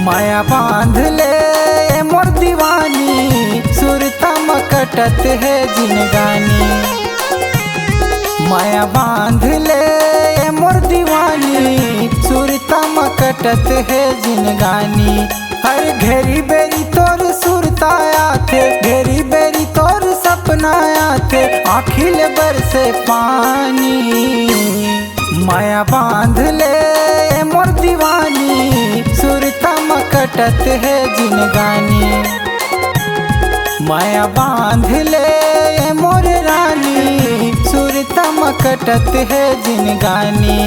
माया बांध ले मोर दीवानी, सुरता मकटत है जिनगानी। माया बांध ले मोर दीवानी, सुरता मकटत है जिनगानी। हर घेरी बेरी तोर सुरता आथे, घेरी बेरी तोर सपना आथे, आँखिल बरसे पानी। माया बांध ले मोर दीवानी, सुरता मकटत है जिनगानी। माया बांध ले मोर रानी, सुरता मकटत है जिनगानी।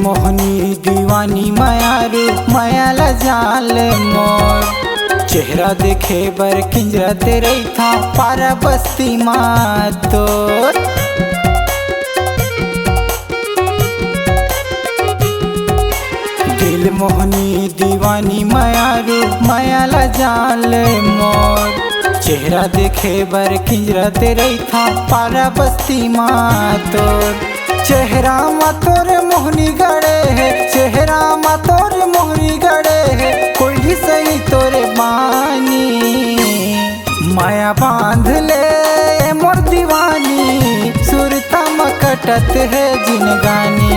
मोहनी दीवानी मायारू मायाला जाल मोर, चेहरा देखे बर किंजरा तेरे था पारा बस्ती मातोर। दिल मोहनी दीवानी मायारू मायाला जाल मोर, चेहरा देखे बर किंजरा तेरे था पारा बस्ती मातोर। चेहरा मा तोर मोहनी गड़े है, चेहरा मा तोर मोहनी गड़े है, कोई सही तोरे बानी। माया बांध ले मोर दीवानी, सुरता मकटत है जिनगानी।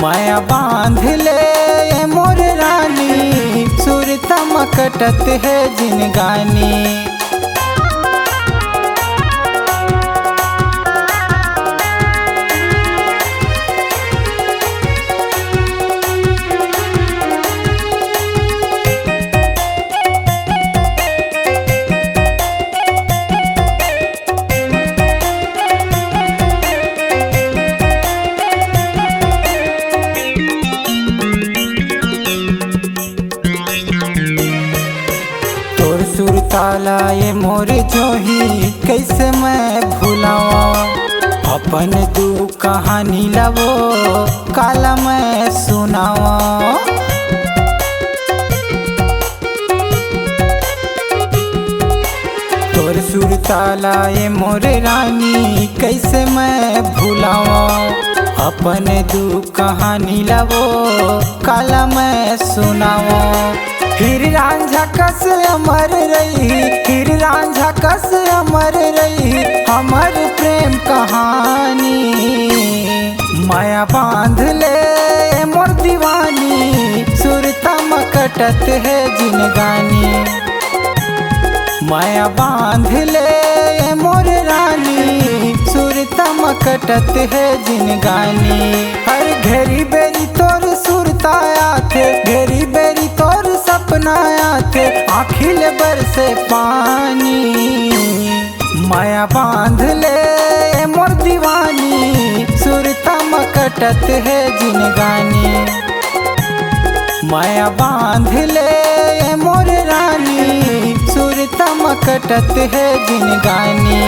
माया बांध ले मोर रानी, सुरता मकटत है जिनगानी। सुरताला ये मोर जोही कैसे मैं भूलावा, अपन दू कहानी लवो काला मैं सुनावा। तोर सुरताला ये मोर रानी कैसे मैं भूलावा, अपन दू कहानी लवो काला मैं सुनावा। हीर रांझा कस अमर रही, हीर रांझा कस अमर रही, हमर प्रेम कहानी। माया बांध ले मोर दीवानी, सुरता मकटत है जिनगानी। माया बांध ले मोर रानी, सुरता मकटत है जिनगानी। हर घेरी बेरी तोर सुरता आथे, घेरी बेरी तोर सपना आथे, आँखिल बरसे पानी। माया बांध ले मोर दीवानी, सुरता मकटत है जिनगानी। माया बांध ले मोर रानी, सुरता मकटत है जिनगानी।